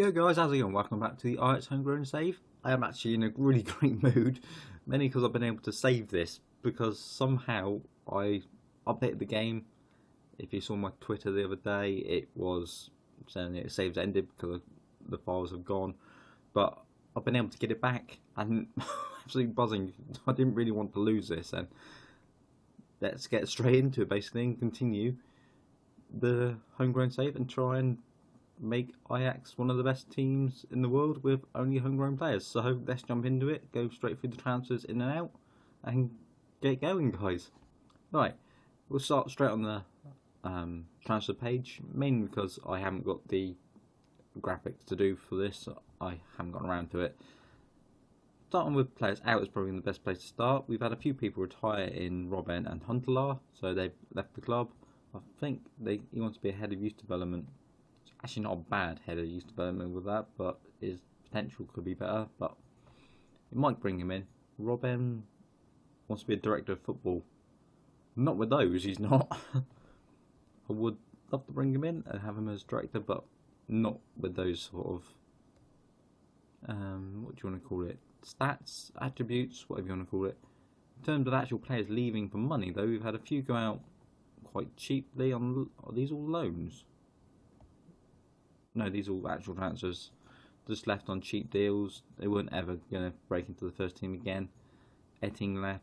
Yo guys, how's it going? Welcome back to the Ajax Homegrown save. I am actually in a really great mood, mainly because I've been able to save this, because somehow I updated the game. If you saw my Twitter the other day, it was saying it saves ended because the files have gone, but I've been able to get it back, and absolutely buzzing. I didn't really want to lose this, and let's get straight into it basically and continue the Homegrown save and try and make Ajax one of the best teams in the world with only homegrown players. So let's jump into it, go straight through the transfers in and out, and get going, guys. Right, we'll start straight on the transfer page, mainly because I haven't got the graphics to do for this. I haven't gotten around to it. Starting with players out is probably the best place to start. We've had a few people retire in Robben and Huntelaar, so they've left the club. I think he wants to be a head of youth development. Actually not a bad head of youth development with that, but his potential could be better, but it might bring him in. Robben wants to be a director of football. Not with those, he's not. I would love to bring him in and have him as director, but not with those sort of, what do you want to call it? Stats, attributes, whatever you want to call it. In terms of actual players leaving for money, though, we've had a few go out quite cheaply. Are these all loans? No, these are all actual transfers. Just left on cheap deals. They weren't ever going to break into the first team again. Etting left.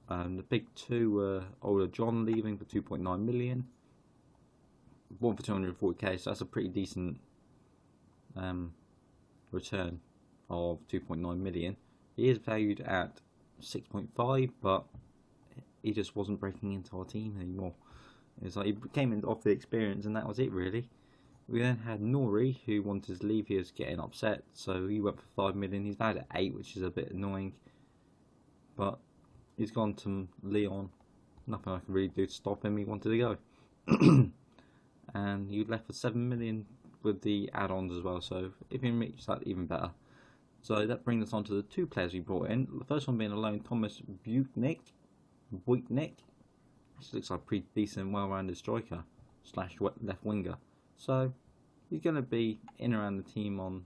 The big two were Ola John leaving for 2.9 million. One for 240k, so that's a pretty decent return of 2.9 million. He is valued at 6.5, but he just wasn't breaking into our team anymore. It's like he came in off the experience, and that was it really. We then had Nori, who wanted to leave. He was getting upset, so he went for 5 million. He's valued at 8, which is a bit annoying. But he's gone to Leon. Nothing I can really do to stop him. He wanted to go. And he left for 7 million with the add-ons as well. So if he reaches that, even better. So that brings us on to the two players we brought in. The first one being a loan, Thomas Buitnik. Actually looks like a pretty decent, well-rounded striker / left winger. So he's going to be in around the team on,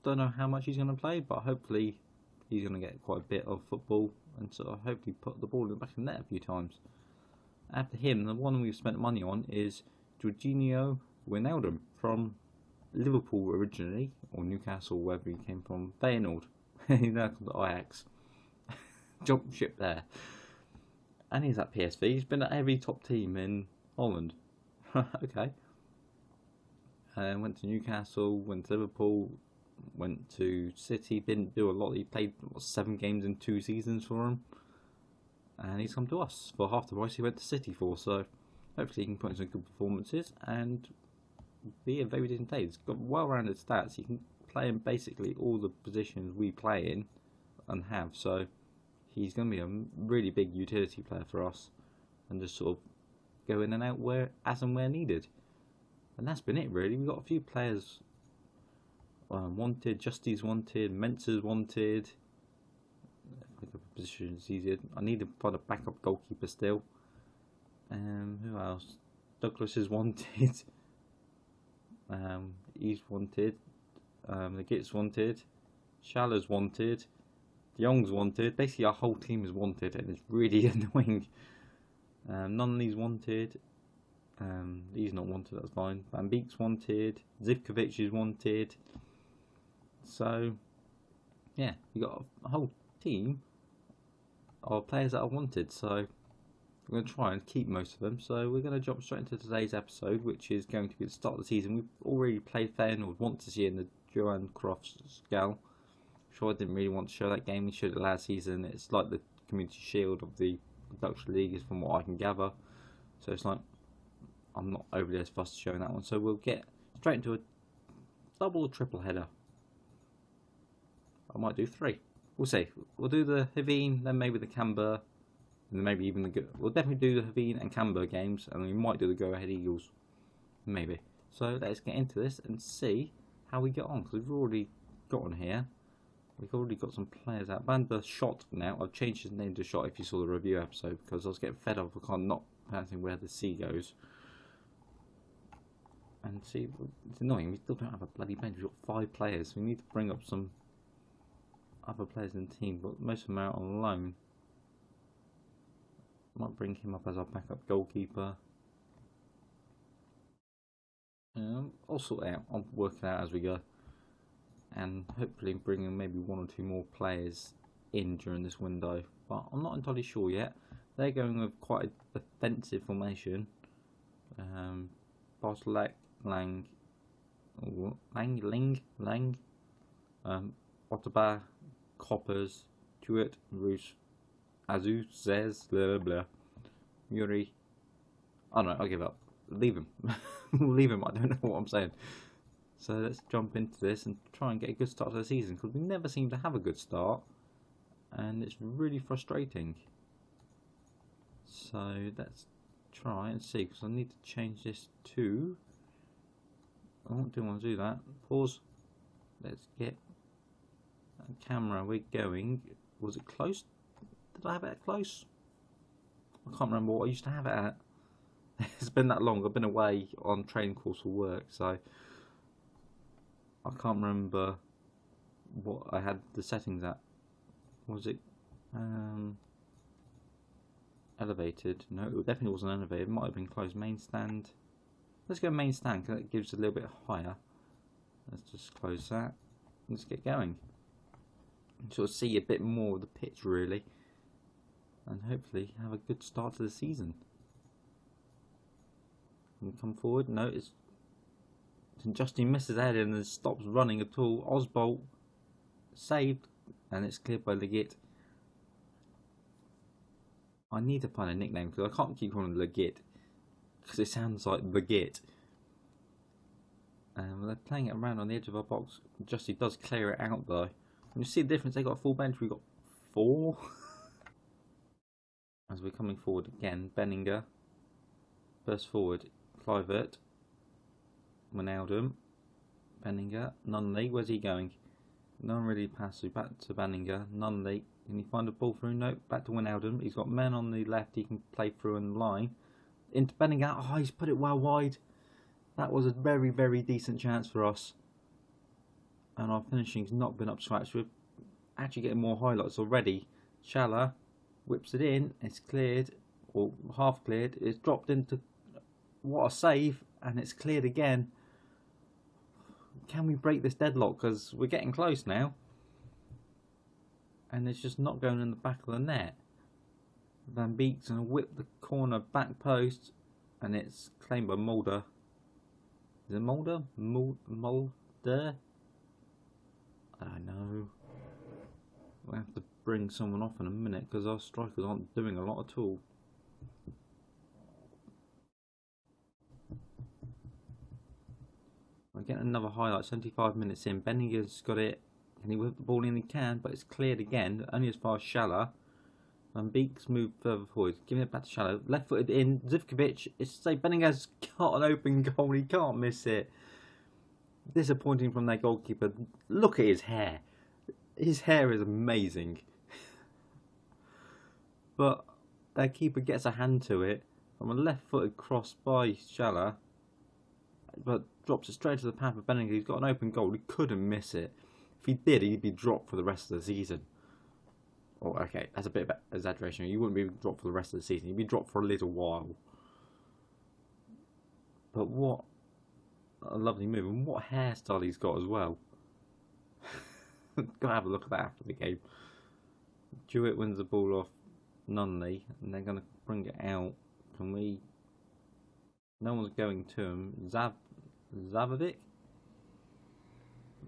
don't know how much he's going to play, but hopefully he's going to get quite a bit of football and sort of hopefully put the ball in the back of the net a few times. After him, the one we've spent money on is Jorginho Wijnaldum from Liverpool originally, or Newcastle, wherever he came from. Feyenoord. He's now called Ajax. Jump ship there. And he's at PSV. He's been at every top team in Holland. Okay. Went to Newcastle, went to Liverpool, went to City. Didn't do a lot. He played 7 games in 2 seasons for him. And he's come to us for half the price he went to City for. So hopefully he can put in some good performances and be a very decent player. He's got well-rounded stats. He can play in basically all the positions we play in and have. So he's going to be a really big utility player for us and just sort of go in and out as and where needed. And that's been it really. We've got a few players wanted. Justy's wanted. Mensah's wanted. I think the position is easier. I need to find a backup goalkeeper still. Who else? Douglas is wanted. He's wanted. The Git's wanted. Schaller's wanted. De Jong's wanted. Basically our whole team is wanted, and it's really annoying. None of these wanted. He's not wanted, that's fine. Van Beek's wanted. Zivkovic is wanted. So yeah, we got a whole team of players that are wanted, so we're going to try and keep most of them. So we're going to jump straight into today's episode, which is going to be the start of the season. We've already played Feyenoord once this year in the Johan Cruyff Gal. Sure, I didn't really want to show that game. We showed it last season. It's like the Community Shield of the Dutch League, is from what I can gather. So it's like I'm not overly as fussed showing that one. So we'll get straight into a double or triple header. I might do 3. We'll see. We'll do the Heerenveen, then maybe the Camber, and then maybe even we'll definitely do the Heerenveen and Camber games, and we might do the Go Ahead Eagles, maybe. So let's get into this and see how we get on, because we've already got on here. We've already got some players out. Van der Schot now. I've changed his name to Shot if you saw the review episode, because I was getting fed up. I can't not pronouncing where the C goes. And see, it's annoying, we still don't have a bloody bench. We've got 5 players. We need to bring up some other players in the team, but most of them are out on loan. Might bring him up as our backup goalkeeper. I'll sort it out. I'll work it out as we go. And hopefully bring in maybe 1 or 2 more players in during this window. But I'm not entirely sure yet. They're going with quite a defensive formation. Boslek, Lang, Otterba, Coppers, Tuet, Roos, Azu, Zez, blah blah, Muri. Oh no, I'll give up. Leave him. Leave him. I don't know what I'm saying. So let's jump into this and try and get a good start to the season, because we never seem to have a good start, and it's really frustrating. So let's try and see, because I need to change this to. I don't want to do that. Pause. Let's get that camera. We're going. Was it close? Did I have it close? I can't remember what I used to have it at. It's been that long. I've been away on training course for work, so I can't remember what I had the settings at. Was it elevated? No, it definitely wasn't elevated. It might have been closed. Main stand. Let's go main stand, because that gives a little bit higher. Let's just close that. Let's get going. Sort of see a bit more of the pitch, really, and hopefully have a good start to the season. And come forward. No, it's Justin misses out and then stops running at all. Osbolt saved, and it's cleared by Legit. I need to find a nickname, because I can't keep calling him Legit, because it sounds like Legit. They're playing it around on the edge of our box. Justy does clear it out though. And you see the difference, they got a full bench, we've got 4. As we're coming forward again, Benninger. First forward, Kluivert. Wijnaldum. Benninger. Nunley, where's he going? None really passes back to Benninger. Nunley, can he find a ball through? No, back to Wijnaldum. He's got men on the left, he can play through in the line. Into Benninger, oh, he's put it well wide. That was a very, very decent chance for us. And our finishing's not been up to scratch. We're actually getting more highlights already. Shala whips it in. It's cleared, or half cleared. It's dropped into. What a save! And it's cleared again. Can we break this deadlock? Because we're getting close now. And it's just not going in the back of the net. Van Beek's going to whip the corner back post. And it's claimed by Mulder. Is it Mulder? Mulder? I don't know. We'll have to bring someone off in a minute, because our strikers aren't doing a lot at all. We're getting another highlight, 75 minutes in. Benninger's got it. Can he whip the ball in? He can, but it's cleared again, only as far as Shala. Van Beek's moved further forward, giving it back to Shala. Left footed in, Zivkovic. It's say Benninger's got an open goal, he can't miss it. Disappointing from their goalkeeper. Look at his hair. His hair is amazing. But their keeper gets a hand to it from a left-footed cross by Shala, but drops it straight to the path of Benninger. He's got an open goal. He couldn't miss it. If he did, he'd be dropped for the rest of the season. Oh, okay, that's a bit of exaggeration. You wouldn't be dropped for the rest of the season. You'd be dropped for a little while. But what a lovely move, and what hairstyle he's got as well. Gotta have a look at that after the game. Jewett wins the ball off Nunley, and they're gonna bring it out. Can we? No one's going to him. Zavovic?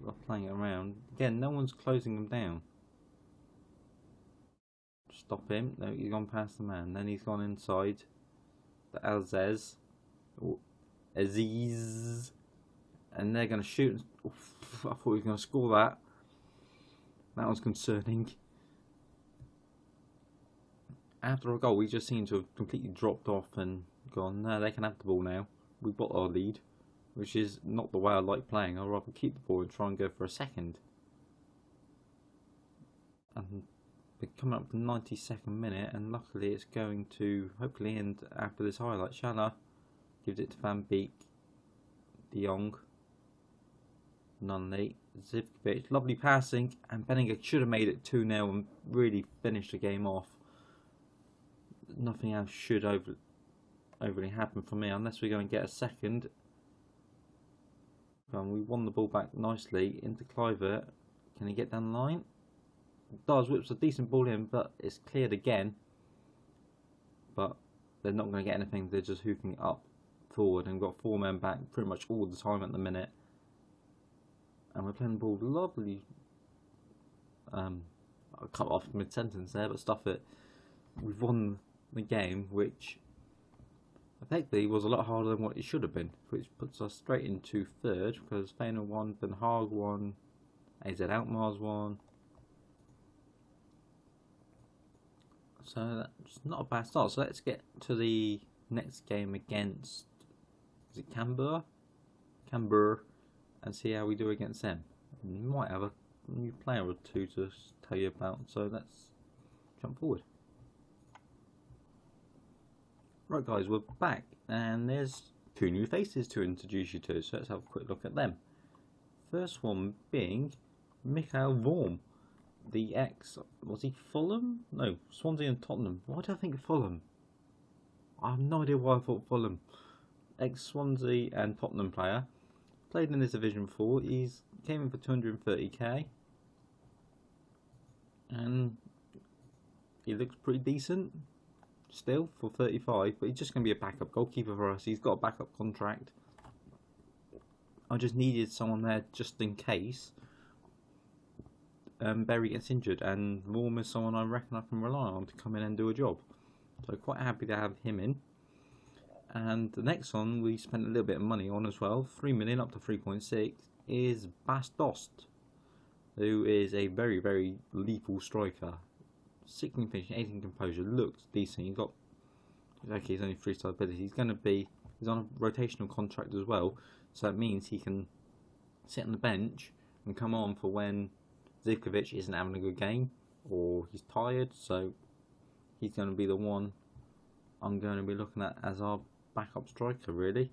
They're playing it around again. No one's closing him down. Stop him. No, he's gone past the man. Then he's gone inside the Alzez. Aziz. And they're going to shoot. Oof, I thought he was going to score that. That was concerning. After a goal, we just seem to have completely dropped off and gone, no, they can have the ball now. We've got our lead, which is not the way I like playing. I'd rather keep the ball and try and go for a second. And we're coming up to the 92nd minute, and luckily it's going to hopefully end after this highlight. Shala gives it to Van Beek. De Jong, Nunley, Zivkovic, lovely passing, and Benninger should have made it 2-0 and really finished the game off. Nothing else should overly happen for me unless we're going to get a second. And we won the ball back nicely into Kluivert. Can he get down the line? It does, whips a decent ball in, but it's cleared again. But they're not going to get anything, they're just hooking it up forward, and we've got 4 men back pretty much all the time at the minute. And we're playing the ball lovely. I cut off mid-sentence there, but stuff it. We've won the game, which effectively was a lot harder than what it should have been, which puts us straight into third, because Feyenoord won, Den Haag won, AZ Alkmaar's won. So that's not a bad start. So let's get to the next game against, is it Canberra? Canberra, and see how we do against them. We might have a new player or two to tell you about, so let's jump forward. Right guys, we're back, and there's 2 new faces to introduce you to, so let's have a quick look at them. First one being Michael Vorm, the ex, was he Fulham? No, Swansea and Tottenham. Why do I think Fulham? I have no idea why I thought Fulham. Ex-Swansea and Tottenham player. Played in this division before. He's came in for 230k. And he looks pretty decent still for 35, but he's just going to be a backup goalkeeper for us. He's got a backup contract. I just needed someone there just in case Berry gets injured, and Vorm is someone I reckon I can rely on to come in and do a job. So quite happy to have him in. And the next one we spent a little bit of money on as well, 3 million up to 3.6, is Bas Dost, who is a very, very lethal striker. 16 finishing, 18 composure, looks decent. He's got, okay, he's only 3-star ability. He's on a rotational contract as well, so that means he can sit on the bench and come on for when Zivkovic isn't having a good game or he's tired. So he's going to be the one I'm going to be looking at as our backup striker, really.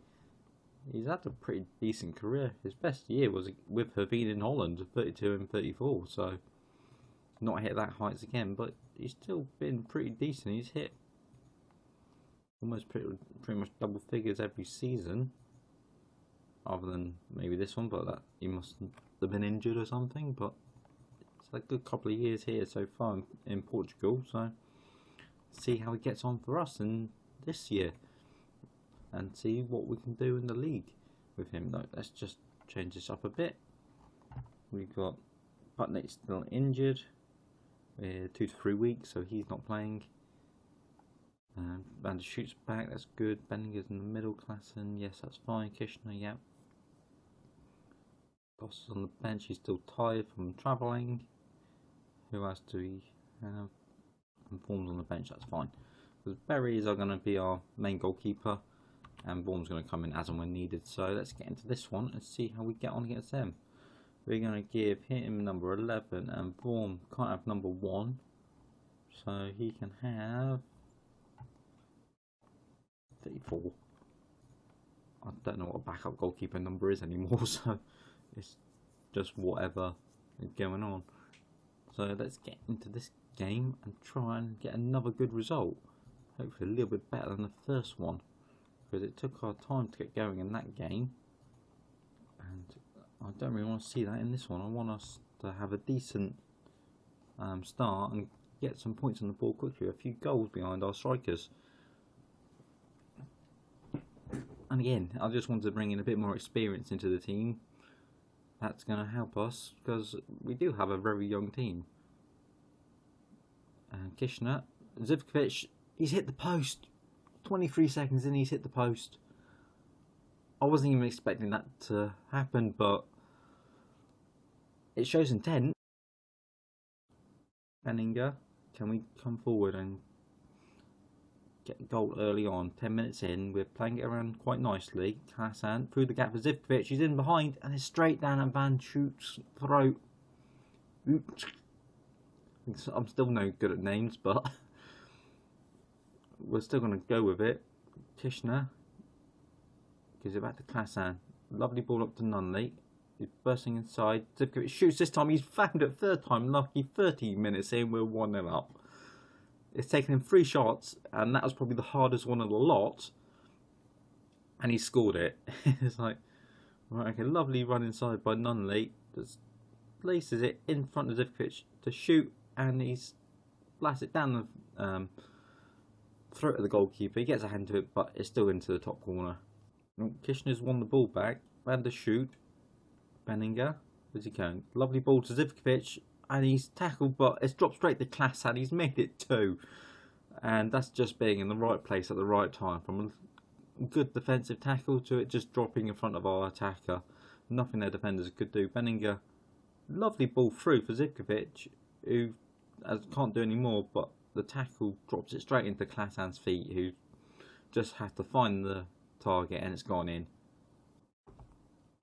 He's had a pretty decent career. His best year was with Heerenveen in Holland, 32 and 34, so not hit that heights again, but he's still been pretty decent. He's hit almost pretty much double figures every season, other than maybe this one, but that he must have been injured or something. But it's a good couple of years here so far in Portugal, so see how he gets on for us in this year and see what we can do in the league with him. Let's just change this up a bit. We've got Putney still injured, 2 to 3 weeks, so he's not playing. Van der Schuit's back, that's good. Benninger's in the middle class, and yes, that's fine. Kishner, yeah. Boss is on the bench, he's still tired from travelling. Who else do we have? And Vorm's on the bench, that's fine. Because Berries are going to be our main goalkeeper, and Vorm's going to come in as and when needed. So let's get into this one and see how we get on against them. We're going to give him number 11, and Vorm can't have number 1, so he can have 34. I don't know what a backup goalkeeper number is anymore, so it's just whatever is going on. So let's get into this game and try and get another good result. Hopefully a little bit better than the first one, because it took our time to get going in that game, and I don't really want to see that in this one. I want us to have a decent start and get some points on the board quickly, a few goals behind our strikers. And again, I just want to bring in a bit more experience into the team. That's going to help us, because we do have a very young team. And Kishner, Zivkovic, he's hit the post. 23 seconds in, he's hit the post. I wasn't even expecting that to happen, but it shows intent. Benninger, can we come forward and get a goal early on? 10 minutes in, we're playing it around quite nicely. Kassan through the gap for Zivkovic, he's in behind, and it's straight down at Van Schuit's throat. I'm still no good at names, but we're still going to go with it. Kishner gives it back to Kassan. Lovely ball up to Nunley. He's bursting inside. Zivkovic shoots this time. He's found it third time. Lucky 30 minutes in. We're 1-0 up. It's taken him 3 shots, and that was probably the hardest one of the lot. And he scored it. It's like, right, okay, lovely run inside by Nunley. Just places it in front of Zivkovic to shoot, and he's blasts it down the throat of the goalkeeper. He gets a hand to it, but it's still into the top corner. Kishner's won the ball back. Van der Shoot. Benninger. Where's he going? Lovely ball to Zivkovic. And he's tackled, but it's dropped straight to Klaas, and he's made it 2. And that's just being in the right place at the right time. From a good defensive tackle to it just dropping in front of our attacker. Nothing their defenders could do. Benninger. Lovely ball through for Zivkovic, who can't do any more, but the tackle drops it straight into Klaas's feet, who just had to find the target, and it's gone in.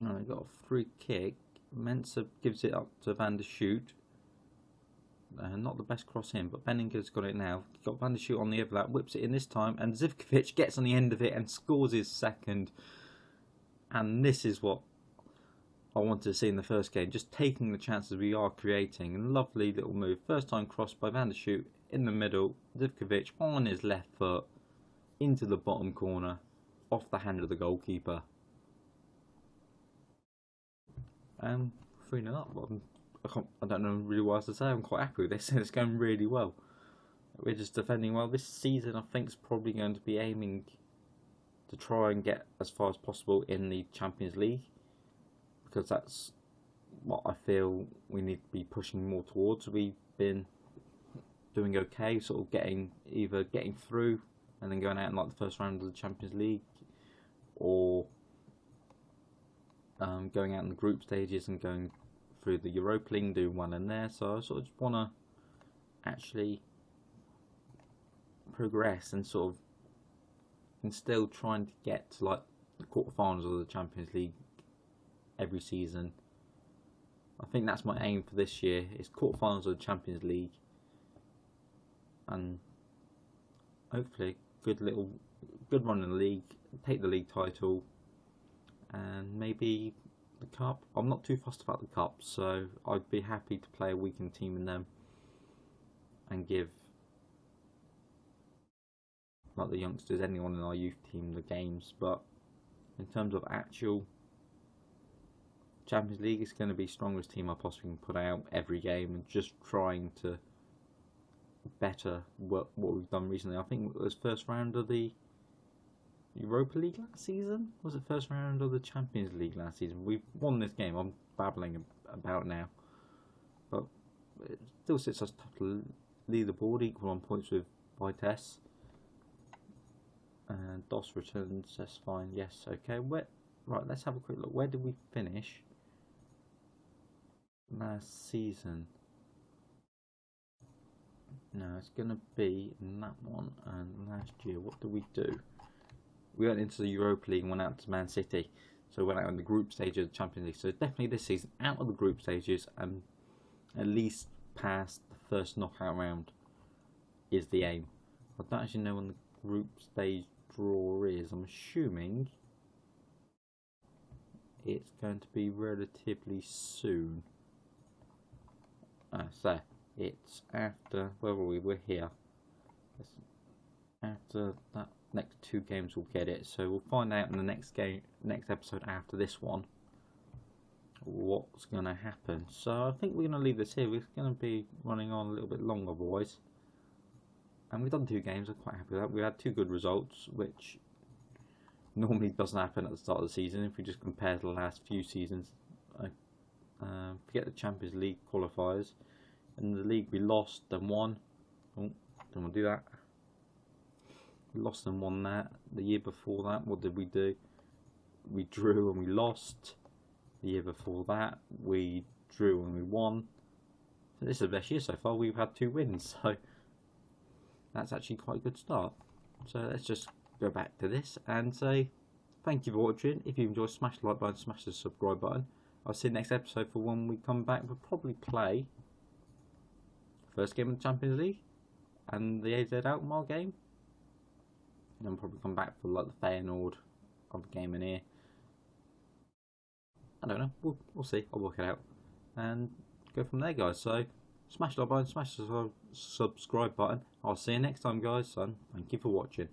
Got a free kick. Mensah gives it up to Van der Shoot. Not the best cross in, but Benninger's got it now. Got Van der Shoot on the overlap, whips it in this time, and Zivkovic gets on the end of it and scores his second. And this is what I wanted to see in the first game, just taking the chances we are creating. And lovely little move. First time cross by Van der Shoot in the middle. Zivkovic on his left foot into the bottom corner, off the hand of the goalkeeper. 3-0 up. I don't know really what else to say. I'm quite happy with this, and it's going really well. We're just defending well. This season, I think, is probably going to be aiming to try and get as far as possible in the Champions League, because that's what I feel we need to be pushing more towards. We've been doing okay, sort of getting through and then going out in like the first round of the Champions League, or going out in the group stages and going through the Europa League and doing one in there. So I sort of just want to actually progress and sort of and still trying to get to like the quarterfinals of the Champions League every season. I think that's my aim for this year, is quarterfinals of the Champions League, and hopefully good run in the league, take the league title, and maybe the cup. I'm not too fussed about the cup, so I'd be happy to play a weekend team in them and give like the youngsters, anyone in our youth team, the games. But in terms of actual Champions League, it's going to be strongest team I possibly can put out every game, and just trying to better what we've done recently. I think it was first round of the Europa League last season? Was it first round of the Champions League last season? We've won this game. I'm babbling about now, but it still sits us top to lead the board, equal on points with Vitesse. And DOS returns. That's fine. Yes. Okay. Right. Let's have a quick look. Where did we finish last season? No, it's going to be in that one. And last year, what did we do? We went into the Europa League and went out to Man City. So we went out in the group stage of the Champions League. So definitely this season, out of the group stages and at least past the first knockout round is the aim. I don't actually know when the group stage draw is. I'm assuming it's going to be relatively soon. So it's after, where were we? We're here. After that next 2 games we'll get it, so we'll find out in the next episode after this one what's going to happen. So I think we're going to leave this here. We're going to be running on a little bit longer, boys, and we've done 2 games. I'm quite happy with that. We had 2 good results, which normally doesn't happen at the start of the season. If we just compare to the last few seasons, forget the Champions League qualifiers. In the league we lost and won. Oh, don't want to do that. We lost and won that. The year before that, what did we do? We drew and we lost. The year before that, we drew and we won. So this is the best year so far. We've had 2 wins, so that's actually quite a good start. So let's just go back to this and say thank you for watching. If you enjoyed, smash the like button, smash the subscribe button. I'll see you next episode for when we come back. We'll probably play first game of the Champions League and the AZ Alkmaar game. And then probably come back for like the Feyenoord of the game in here. I don't know. We'll see. I'll work it out and go from there, guys. So smash the like button, smash the subscribe button. I'll see you next time, guys. So thank you for watching.